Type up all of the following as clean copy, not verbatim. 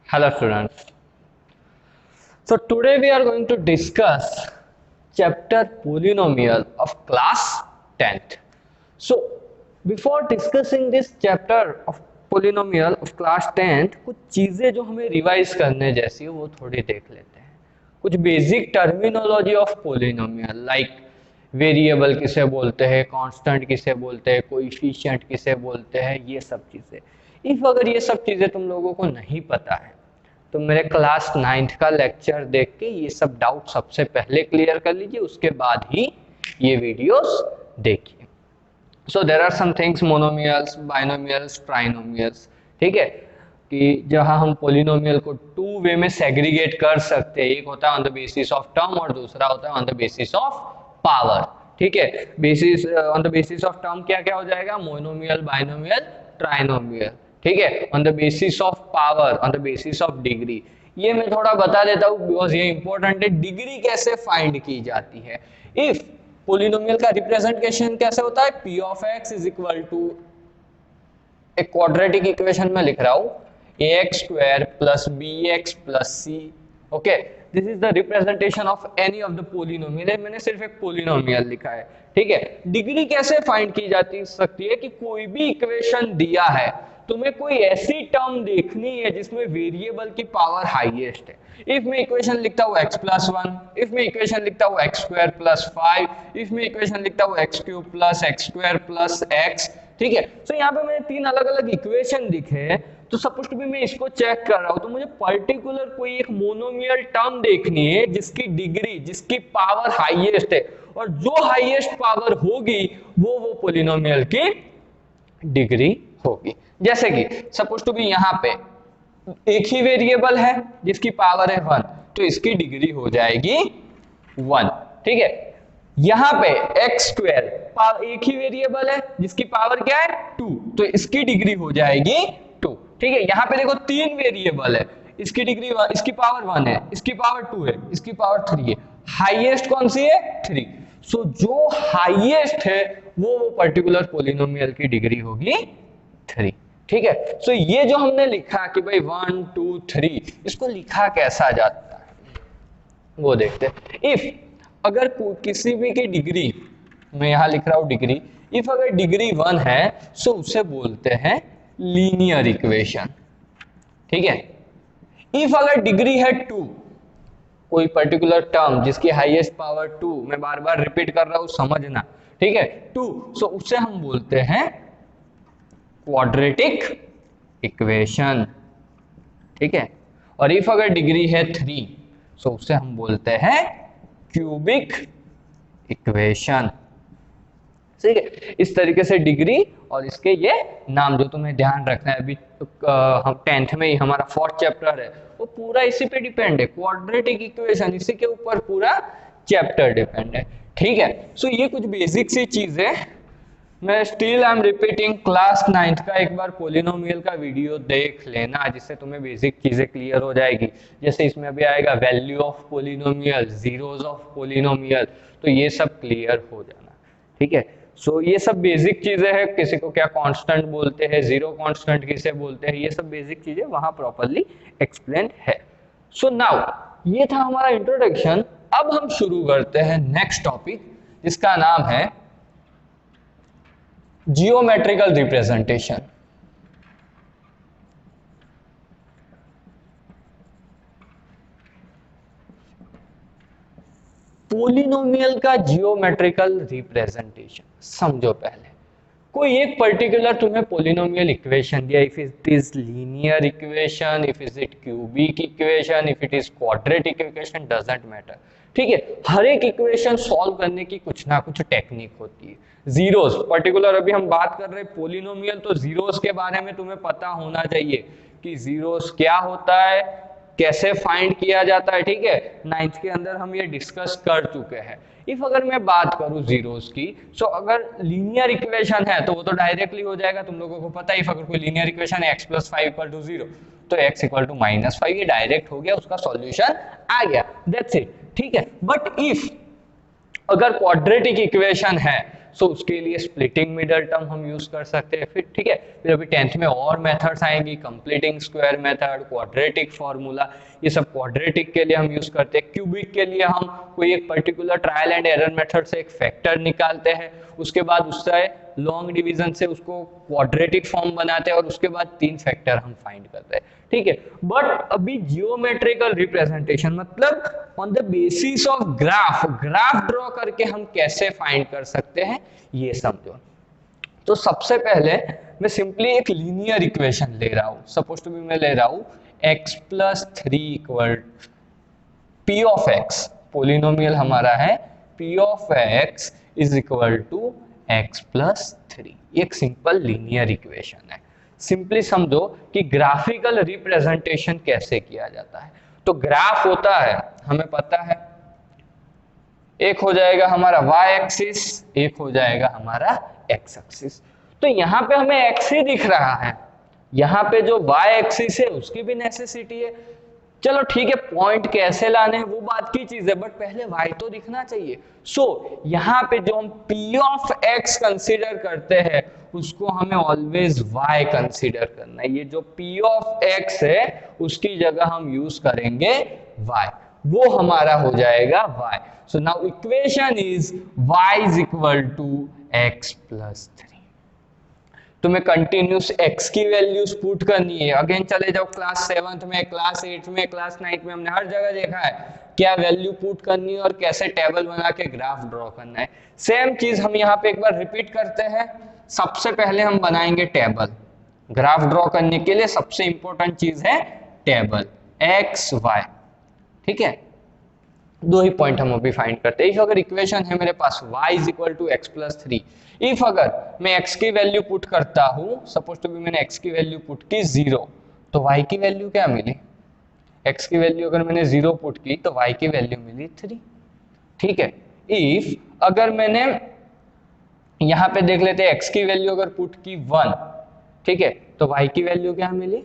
Hello students. So today we are going to discuss chapter polynomial of class 10th. So before discussing this chapter of polynomial of class 10th, कुछ चीजें जो हमें revise करने जैसी है वो थोड़ी देख लेते हैं. कुछ basic terminology of polynomial like variable किसे बोलते हैं, कांस्टेंट किसे बोलते हैं, कोएफिशिएंट किसे बोलते हैं, ये सब चीजें. इफ अगर ये सब चीजें तुम लोगों को नहीं पता है तो मेरे क्लास 9th का लेक्चर देख के ये सब डाउट सबसे पहले क्लियर कर लीजिए, उसके बाद ही ये वीडियोस देखिए. So there are some things, monomials, binomials, trinomials. ठीक है कि जहां हम पोलिनोमियल को टू वे में सेग्रीगेट कर सकते हैं. एक होता है on the basis of term और दूसरा होता है on the basis of power. ठीक है, basis on the basis of term क्या क्या हो जाएगा, मोनोमियल, बाइनोमियल, ट्राइनोमियल. ठीक है, on the basis of power, on the basis of degree. ये मैं थोड़ा बता देता हूँ बिकॉज ये इंपॉर्टेंट है. डिग्री कैसे फाइंड की जाती है. इफ पोलिनोमियल का रिप्रेजेंटेशन कैसे होता है, p of x is equal to एक क्वाड्रेटिक इक्वेशन में लिख रहा हूं ax square plus bx plus c. Okay, this is the representation of any of the polynomial. मैंने सिर्फ एक पोलिनोमियल लिखा है. ठीक है, डिग्री कैसे फाइंड की जाती सकती है कि कोई भी इक्वेशन दिया है, तुम्हें कोई ऐसी टर्म देखनी है जिसमें वेरिएबल की पावर हाईएस्ट है. इफ मैं इक्वेशन लिखता हूँ x प्लस 1, इफ मैं इक्वेशन लिखता हूँ x स्क्वायर प्लस 5, इफ मैं इक्वेशन लिखता हूँ x cube plus x square plus x. ठीक है, तो यहाँ पे मैंने तीन अलग अलग इक्वेशन लिखे हैं. तो सपोज टू बी मैं इसको चेक कर रहा हूँ तो मुझे पर्टिकुलर कोई एक मोनोमियल टर्म देखनी है जिसकी डिग्री, जिसकी पावर हाईएस्ट है, और जो हाईएस्ट पावर होगी वो पोलिनोमियल की डिग्री होगी. जैसे कि सपोज टू बी यहाँ पे एक ही वेरिएबल है जिसकी पावर है 1, तो इसकी डिग्री हो जाएगी 1. ठीक है, यहाँ पे x स्क्वायर एक ही वेरिएबल है जिसकी पावर क्या है 2, तो इसकी डिग्री हो जाएगी 2. ठीक है, यहाँ पे देखो तीन वेरिएबल है, इसकी डिग्री, इसकी पावर 1 है, इसकी पावर 2 है, इसकी पावर 3 है. हाईएस्ट कौन सी है, 3. सो जो हाईएस्ट है वो पर्टिकुलर पोलिनोमियल की डिग्री होगी 3. ठीक है, सो ये जो हमने लिखा कि भाई 1 2 3, इसको लिखा कैसा जाता है वो देखते हैं. इफ अगर किसी भी की डिग्री, मैं यहां लिख रहा हूं डिग्री, इफ अगर डिग्री 1 है सो उसे बोलते हैं लीनियर इक्वेशन. ठीक है, इफ अगर डिग्री है 2, कोई पर्टिकुलर टर्म जिसकी हाईएस्ट पावर 2, मैं बार बार रिपीट कर रहा हूं समझना. ठीक है, 2, सो उसे हम बोलते हैं क्वाड्रेटिक इक्वेशन. ठीक है, और इफ अगर डिग्री है 3 सो उसे हम बोलते हैं क्यूबिक इक्वेशन. ठीक है, इस तरीके से डिग्री और इसके ये नाम जो तुम्हें ध्यान रखना है. अभी हम 10th में ही हमारा 4th चैप्टर है वो पूरा इसी पे डिपेंड है, क्वाड्रेटिक इक्वेशन, इसी के ऊपर पूरा चैप्टर डिपेंड है. ठीक है, सो ये कुछ बेसिक सी चीजें. मैं still I am repeating, class 9th का एक बार पोलिनोमियल का वीडियो देख लेना जिससे तुम्हें बेसिक चीजें क्लियर हो जाएगी. जैसे इसमें अभी आएगा value of polynomial, zeros of polynomial, तो ये सब क्लियर हो जाना. ठीक है, सो ये सब बेसिक चीजें हैं. किसी को क्या कांस्टेंट बोलते हैं, जीरो कांस्टेंट किसे बोलते हैं, ये सब बेसिक चीजें वहां प्रॉपर्ली एक्सप्लेन है. सो नाउ ये था हमारा इंट्रोडक्शन. अब हम शुरू करते हैं नेक्स्ट टॉपिक जिसका नाम है जियोमेट्रिकल रिप्रेजेंटेशन. पोलिनोमियल का जियोमेट्रिकल रिप्रेजेंटेशन समझो. पहले कोई एक पर्टिकुलर तुम्हें पोलिनोमियल इक्वेशन दिया, if it is linear equation, if is it cubic equation, if it is quadratic equation, doesn't matter. ठीक है, हर एक इक्वेशन सॉल्व करने की कुछ ना कुछ टेक्निक होती है. जीरोस पर्टिकुलर अभी हम बात कर रहे हैं पोलिनोमियल, तो जीरोस के बारे में तुम्हें पता होना चाहिए कि जीरोस क्या होता है, कैसे फाइंड किया जाता है. ठीक है, 9th के अंदर हम ये डिस्कस कर चुके हैं. इफ अगर मैं बात करूं जीरोस की, सो अगर लीनियर इक्वेशन है तो वो तो डायरेक्टली हो जाएगा, तुम लोगों को पता है. इफ अगर कोई लीनियर इक्वेशन है x प्लस 5 इक्वल टू 0 तो x इक्वल टू माइनस 5, ये डायरेक्ट हो गया, उसका सॉल्यूशन आ गया, दैट्स इट. ठीक है, बट इफ अगर क्वाड्रेटिक इक्वेशन है सो उसके लिए स्प्लिटिंग मिडल टर्म हम यूज कर सकते हैं। फिर ठीक है, फिर अभी 10th में और मेथड्स आएंगी, completing square method, quadratic formula, ये सब क्वाड्रेटिक के लिए हम यूज करते हैं। क्यूबिक के लिए हम कोई एक particular trial and error method से एक फैक्टर निकालते हैं, उसके बाद उससे लॉन्ग डिवीजन से उसको क्वाड्रेटिक फॉर्म बनाते हैं और उसके बाद 3 फैक्टर हम फाइंड करते हैं। ठीक है, बट अभी जियोमेट्रिकल रिप्रेजेंटेशन मतलब on the basis of graph draw करके हम कैसे फाइंड कर सकते हैं ये समझो। तो सबसे पहले मैं सिंपली एक लीनियर इक्वेशन ले रहा हूं, सपोज टू बी मैं ले रहा हूं x + 3 equal p of x, polynomial हमारा है p of x is equal to x + 3। एक सिंपल लीनियर इक्वेशन है। सिंपली समझो कि ग्राफिकल रिप्रेजेंटेशन कैसे किया जाता है। तो ग्राफ होता है, हमें पता है, एक हो जाएगा हमारा y एक्सिस, एक हो जाएगा हमारा x एक्सिस। तो यहाँ पे हमें x ही दिख रहा है, यहाँ पे जो y एक्सिस है उसकी भी नेसेसिटी है। चलो ठीक है, पॉइंट कैसे लाने हैं वो बात की चीज है, बट पहले y तो दिखना चाहिए। सो यहाँ पे जो हम p ऑफ x कंसीडर करते हैं उसको हमें ऑलवेज y कंसीडर करना है। ये जो p ऑफ x है उसकी जगह हम यूज करेंगे y, वो हमारा हो जाएगा y। So now equation is y is equal to x + 3। तुम्हें कंटिन्यूस x की वैल्यूज पुट करनी है। अगेन चले जाओ क्लास 7th में, क्लास 8th में, क्लास 9th में, हमने हर जगह देखा है क्या वैल्यू पुट करनी है और कैसे टेबल बना के ग्राफ ड्रॉ करना है। सेम चीज हम यहाँ पे एक बार रिपीट करते हैं। सबसे पहले हम बनाएंगे टेबल। ग्राफ ड्रॉ करने के लिए सबसे इंपॉर्टेंट चीज है टेबल x y। ठीक है, 2 ही पॉइंट हम अभी फाइंड करते हैं। इफ अगर इक्वेशन है मेरे पास y is equal to x + 3, if अगर मैं x की वैल्यू पुट करता हूं, सपोज टू बी मैंने x की वैल्यू पुट की 0, तो y की वैल्यू क्या मिली? x की वैल्यू अगर मैंने 0 पुट की तो y की वैल्यू मिली 3। ठीक है, इफ अगर मैंने यहां पे देख लेते हैं x की वैल्यू अगर पुट की 1, ठीक है, तो y की वैल्यू क्या मिली?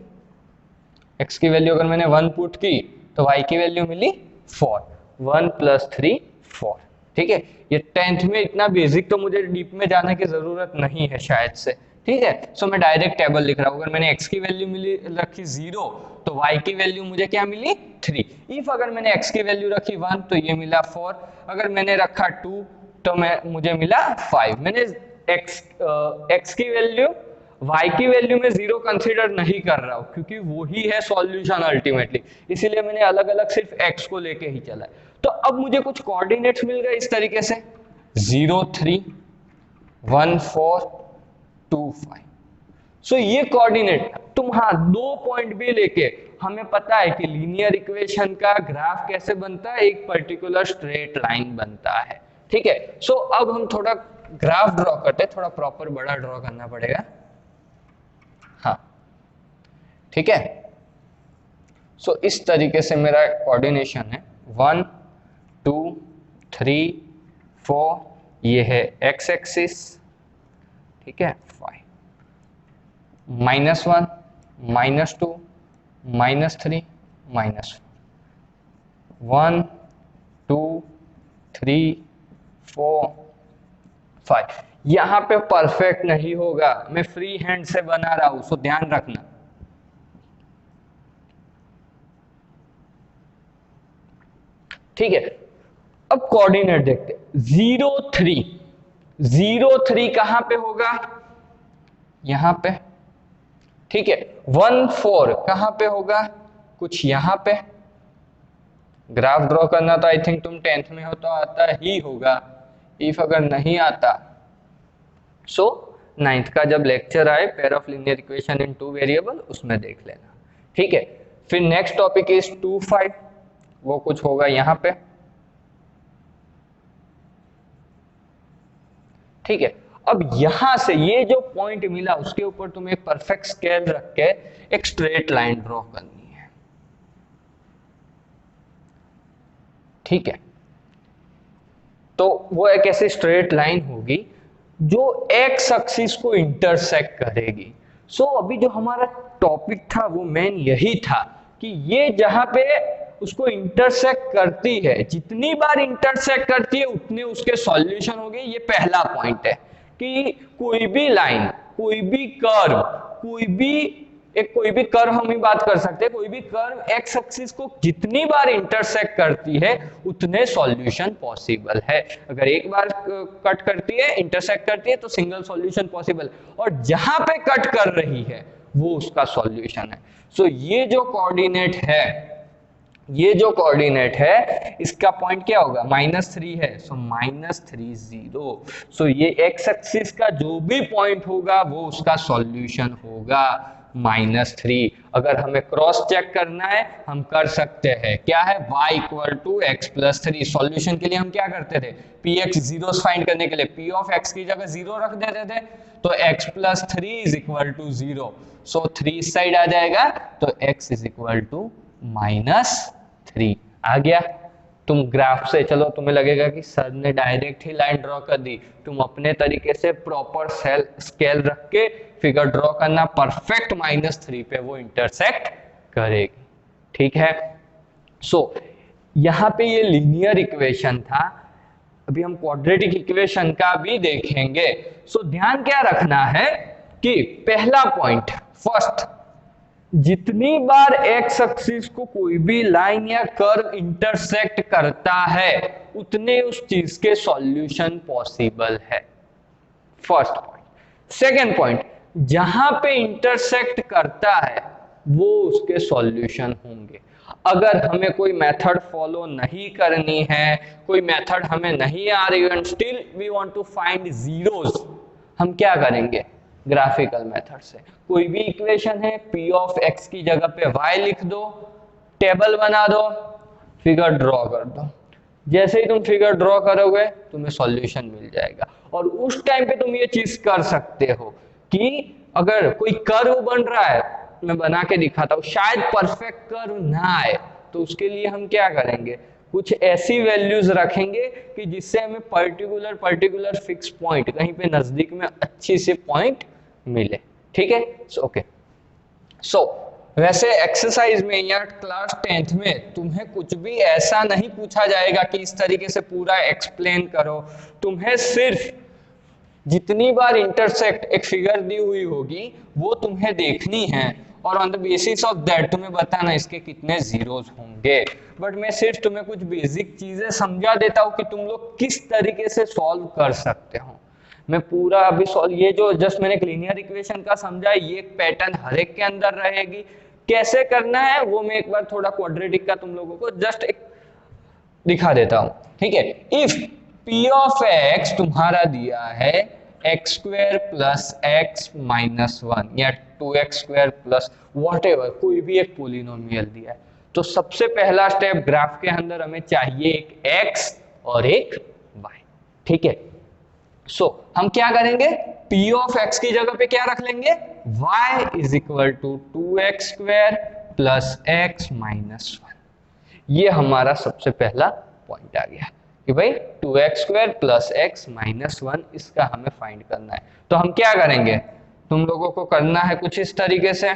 x की वैल्यू अगर मैंने 1 पुट की तो y की वैल्यू मिली 4। 1 + 3 4। ठीक है, ये 10th में इतना बेसिक तो मुझे डीप में जाने की जरूरत नहीं है शायद से। ठीक है, सो मैं डायरेक्ट टेबल लिख रहा हूं। अगर मैंने x की वैल्यू मिली रखी 0 तो y की वैल्यू मुझे क्या मिली? 3। इफ अगर मैंने x की वैल्यू रखी 1 तो ये मिला 4। अगर मैंने रखा 2 तो मुझे मिला 5। मैंने x की वैल्यू y की वैल्यू में 0 कंसीडर नहीं कर रहा हूं क्योंकि वो ही है सॉल्यूशन अल्टीमेटली, इसीलिए मैंने अलग अलग सिर्फ x को लेके ही चला है। तो अब मुझे कुछ कोऑर्डिनेट्स मिल गए इस तरीके से 0 3 1 4 2 5। सो ये कोऑर्डिनेट तुम हाँ 2 पॉइंट भी लेके हमें पता है कि लीनियर इक्वेशन का ग्राफ कैसे बनता है, एक पर्टिकुलर स्ट्रेट लाइन बनता है। ठीक है, सो अब हम थोड़ा ग्राफ ड्रॉ करते हैं, थोड़ा प्रॉपर बड़ा ड्रॉ करना पड़ेगा। हाँ ठीक है, सो इस तरीके से मेरा कोऑर्डिनेशन है 1 2 3 4, ये है x एक्सिस। ठीक है, 5 -1 -2 -3 -4 1 2 3 4 5। यहां पे परफेक्ट नहीं होगा, मैं फ्री हैंड से बना रहा हूं, सो ध्यान रखना। ठीक है, अब कोऑर्डिनेट देखते हैं। 0 3 0 3 कहां पे होगा? यहां पे। ठीक है, 1 4 कहां पे होगा? कुछ यहां पे। ग्राफ ड्रॉ करना तो आई थिंक तुम 10th में हो तो आता ही होगा। इफ अगर नहीं आता सो 9th का जब लेक्चर आए pair of linear equation in 2 variable उसमें देख लेना। ठीक है, फिर नेक्स्ट टॉपिक इज 2 5, वो कुछ होगा यहां पे। ठीक है, अब यहां से ये जो पॉइंट मिला उसके ऊपर तुम्हें एक परफेक्ट स्केल रख के एक स्ट्रेट लाइन ड्रॉ करनी है। ठीक है, तो वो एक ऐसी स्ट्रेट लाइन होगी जो एक्स एक्सिस को इंटरसेक्ट करेगी। सो अभी जो हमारा टॉपिक था वो मेन यही था कि ये जहां पे उसको इंटरसेक्ट करती है, जितनी बार इंटरसेक्ट करती है उतने उसके सॉल्यूशन हो गए। ये पहला पॉइंट है कि कोई भी लाइन, कोई भी कर्व, कोई भी कर्व हम ही बात कर सकते हैं, कोई भी कर्व एक्स एक्सिस को जितनी बार इंटरसेक्ट करती है उतने सॉल्यूशन पॉसिबल है। अगर एक बार कट करती है, इंटरसेक्ट करती है, तो सिंगल सॉल्यूशन पॉसिबल, और जहां पे कट कर रही है वो उसका सॉल्यूशन है। सो ये जो कोऑर्डिनेट है, ये जो कोऑर्डिनेट है इसका पॉइंट क्या होगा, -3 है, सो -3 0। सो ये एक्स एक्सिस का जो भी पॉइंट होगा वो उसका सॉल्यूशन होगा -3। अगर हमें क्रॉस चेक करना है हम कर सकते हैं, क्या है, y = x+3। सॉल्यूशन के लिए हम क्या करते थे, px जीरोस फाइंड करने के लिए p ऑफ x की जगह 0 रख देते थे, तो x+3 = 0। सो 3 इस साइड आ जाएगा, तो x = -3 आ गया। तुम ग्राफ से, चलो तुम्हें लगेगा कि सर ने डायरेक्ट ही लाइन ड्रॉ कर दी, तुम अपने तरीके से प्रॉपर स्केल रख के फिगर ड्रॉ करना, परफेक्ट -3 पे वो इंटरसेक्ट करेगी, ठीक है। सो यहाँ पे ये लीनियर इक्वेशन था, अभी हम क्वाड्रेटिक इक्वेशन का भी देखेंगे। सो ध्यान क्या रखना है कि पहला पॉइंट, फर्स्ट, जितनी बार एक्स एक्सिस को कोई भी लाइन या कर्व इंटरसेक्ट करता है उतने उस चीज के सॉल्यूशन पॉसिबल है, फर्स्ट पॉइंट। सेकेंड पॉइंट, जहां पे इंटरसेक्ट करता है वो उसके सॉल्यूशन होंगे। अगर हमें कोई मेथड फॉलो नहीं करनी है, कोई मेथड हमें नहीं आ रही है, still we want to find zeros, हम क्या करेंगे, ग्राफिकल मेथड से। कोई भी इक्वेशन है, p ऑफ x की जगह पे y लिख दो, टेबल बना दो, फिगर ड्रॉ कर दो। जैसे ही तुम फिगर ड्रॉ करोगे तुम्हें सॉल्यूशन मिल जाएगा। और उस टाइम पे तुम ये चीज कर सकते हो कि अगर कोई कर्व बन रहा है, मैं बना के दिखाता हूँ, शायद परफेक्ट कर्व ना आए, तो उसके लिए हम क्या करेंगे, कुछ ऐसी वैल्यूज रखेंगे कि जिससे हमें पर्टिकुलर फिक्स पॉइंट कहीं पे नजदीक में अच्छी से पॉइंट मिले, ठीक है। ओके, सो वैसे एक्सरसाइज में या क्लास 10th में तुम्हें कुछ भी ऐसा नहीं पूछा जाएगा कि इस तरीके से पूरा एक्सप्लेन करो। तुम्हें सिर्फ जितनी बार इंटरसेक्ट एक फिगर दी हुई होगी वो तुम्हें देखनी है, और on the basis of that तुम्हें बताना इसके कितने जीरोस होंगे। बट मैं सिर्फ तुम्हें कुछ बेसिक चीजें समझा देता हूँ कि तुम लोग किस तरीके से सॉल्व कर सकते हो। मैं पूरा अभी सॉल्व, ये जो जस्ट मैंने लीनियर इक्वेशन का समझा, ये पैटर्न हर एक के अंदर रहेगी। कैसे करना है वो मैं एक बार थोड़ा क्वाड्रेटिक का तुम लोगों को जस्ट एक दिखा देता हूं, ठीक है। इफ p ऑफ x तुम्हारा दिया है x² + x - 1 या 2x² प्लस वॉटेवर, कोई भी एक पोलिनोमियल दिया है, तो सबसे पहला स्टेप ग्राफ के अंदर हमें चाहिए एक x और एक y, ठीक है। सो हम क्या करेंगे, p ऑफ x की जगह पे क्या रख लेंगे, y = 2x² + x - 1। ये हमारा सबसे पहला पॉइंट आ गया कि भाई 2x² + x - 1 इसका हमें फाइंड करना है। तो हम क्या करेंगे, तुम लोगों को करना है कुछ इस तरीके से,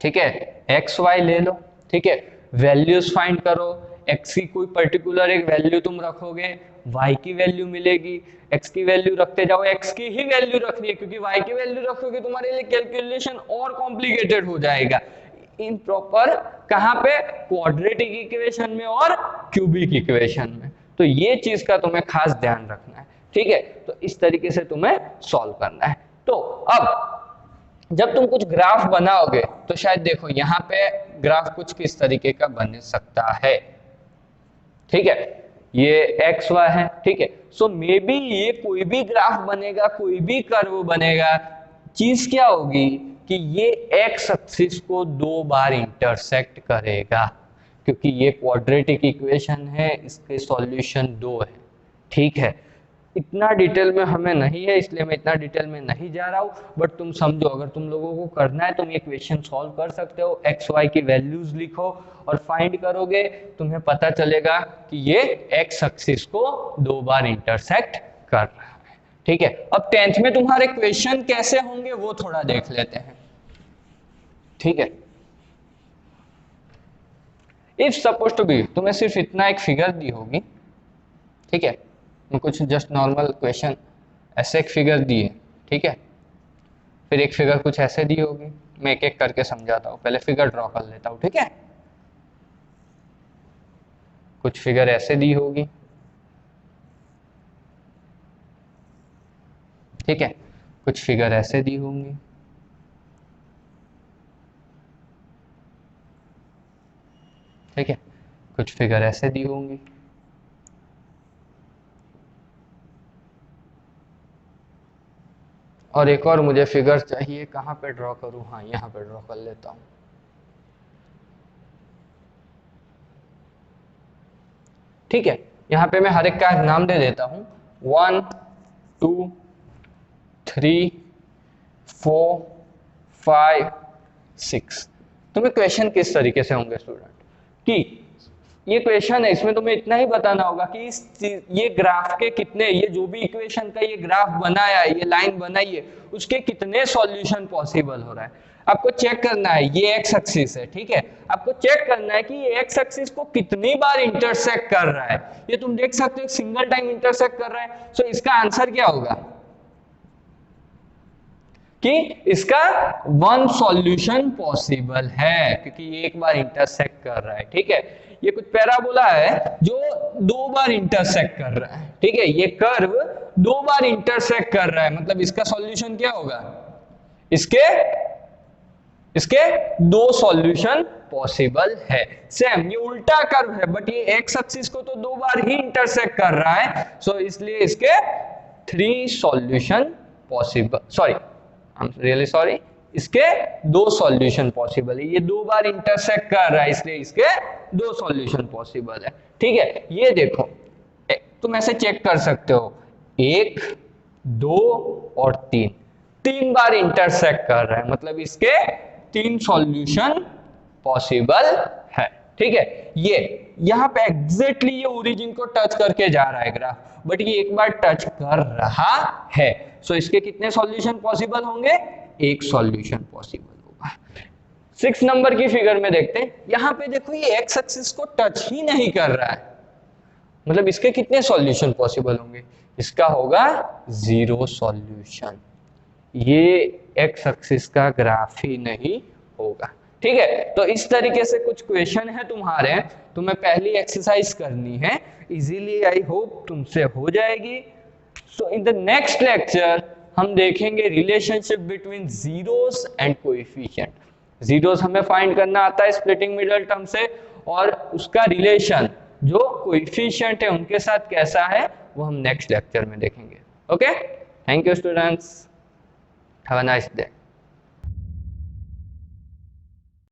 ठीक है। एक्स वाई ले लो, ठीक है, वैल्यूज फाइंड करो। एक्स की कोई पर्टिकुलर एक वैल्यू तुम रखोगे, वाई की वैल्यू मिलेगी, एक्स की वैल्यू रखते जाओ, एक्स की ही वैल्यू रखनी है, क्योंकि वाई की वैल्यू रखोगे तुम्हारे लिए कैलकुलेशन और कॉम्प्लिकेटेड हो जाएगा। इन प्रॉपर कहां पे, क्वाड्रेटिक इक्वेशन में और क्यूबिक इक्वेशन में। तो ये चीज का तुम्हें खास ध्यान रखना है, ठीक है। तो इस तरीके से तुम्हें सॉल्व करना है। तो अब जब तुम कुछ ग्राफ बनाओगे तो शायद देखो यहाँ पे ग्राफ कुछ किस तरीके का बन सकता है, ठीक है। ये एक्स वाई है, ठीक है। सो मे बी ये कोई भी ग्राफ बनेगा, कोई भी कर्व बनेगा, चीज क्या होगी कि ये एक्स एक्सिस को 2 बार इंटरसेक्ट करेगा, क्योंकि ये क्वाड्रेटिक इक्वेशन है, इसके सॉल्यूशन 2 है, ठीक है। इतना डिटेल में हमें नहीं है, इसलिए मैं इतना डिटेल में नहीं जा रहा हूँ, बट तुम समझो, अगर तुम लोगों को करना है तुम ये क्वेश्चन सॉल्व कर सकते हो। एक्स वाई की वैल्यूज लिखो और फाइंड करोगे, तुम्हें पता चलेगा कि ये एक्स एक्सिस को 2 बार इंटरसेक्ट कर रहा है, ठीक है। अब 10th में तुम्हारे क्वेश्चन कैसे होंगे वो थोड़ा देख लेते हैं, ठीक है। इफ सपोज टू बी, तुम्हें सिर्फ इतना एक फिगर दी होगी, ठीक है, मैं कुछ जस्ट नॉर्मल क्वेश्चन ऐसे एक फिगर दी है, ठीक है, फिर एक फिगर कुछ ऐसे दी होगी, मैं एक एक करके समझाता हूँ, पहले फिगर ड्रॉ कर लेता हूँ, ठीक है। कुछ फिगर ऐसे दी होगी, ठीक है, कुछ फिगर ऐसे दी होंगी, ठीक है, कुछ फिगर ऐसे दी होंगी, और एक और मुझे फिगर चाहिए, कहाँ पे ड्रॉ करूं, हाँ यहाँ पे ड्रॉ कर लेता हूं, ठीक है। यहाँ पे मैं हर एक का नाम दे देता हूं, 1 2 3 4 5 6। तुम्हें क्वेश्चन किस तरीके से होंगे स्टूडेंट, कि ये क्वेश्चन है, इसमें तुम्हें इतना ही बताना होगा कि ये ग्राफ के कितने, ये जो भी इक्वेशन का ये ग्राफ बनाया है, ये लाइन बनाई है, उसके कितने सॉल्यूशन पॉसिबल हो रहा है। आपको चेक करना है, ये एक्स एक्सिस है, ठीक है, आपको चेक करना है कि ये एक्स एक्सिस को कितनी बार इंटरसेक्ट कर रहा है। ये तुम देख सकते हो सिंगल टाइम इंटरसेक्ट कर रहा है, सो इसका आंसर क्या होगा कि इसका वन सॉल्यूशन पॉसिबल है, क्योंकि ये एक बार इंटरसेक्ट कर रहा है, ठीक है। ये कुछ पैराबोला है जो 2 बार इंटरसेक्ट कर रहा है, ठीक है, ये कर्व 2 बार इंटरसेक्ट कर रहा है, मतलब इसका सॉल्यूशन क्या होगा, इसके 2 सॉल्यूशन पॉसिबल है। सेम ये उल्टा कर्व है, बट ये एक्स एक्सिस को तो 2 बार ही इंटरसेक्ट कर रहा है, सो इसलिए इसके 3 solution possible, sorry I am really sorry, इसके 2 सॉल्यूशन पॉसिबल है। ये 2 बार इंटरसेक्ट कर रहा है, इसलिए इसके 2 सॉल्यूशन पॉसिबल है, ठीक है। ये देखो तुम ऐसे चेक कर सकते हो, 1 2 और 3 बार इंटरसेक्ट कर रहा है, मतलब इसके 3 सॉल्यूशन पॉसिबल है, ठीक है। ये यहाँ पे एग्जैक्टली ये ओरिजिन को टच करके जा रहा है ग्राफ, बट ये एक बार टच कर रहा है, सो इसके कितने सॉल्यूशन पॉसिबल होंगे, 1 सॉल्यूशन पॉसिबल होगा। 6 नंबर की फिगर में देखते हैं, यहाँ पे देखो ये एक्स एक्सिस को टच ही नहीं कर रहा है, मतलब इसके कितने सॉल्यूशन पॉसिबल होंगे, इसका होगा 0 सॉल्यूशन, ये एक्स एक्सिस का ग्राफ ही नहीं होगा, ठीक है। तो इस तरीके से कुछ क्वेश्चन है तुम्हारे, तुम्हें पहली एक्सरसाइज करनी है, इजीली आई होप तुमसे हो जाएगी। सो इन द नेक्स्ट लेक्चर हम देखेंगे relationship between zeros and coefficient. Zeros हमें फाइंड करना आता है स्प्लिटिंग मिडल टर्म से, और उसका रिलेशन जो कोएफिशिएंट है उनके साथ कैसा है वो हम नेक्स्ट लेक्चर में देखेंगे। Okay, thank you students, have a nice day.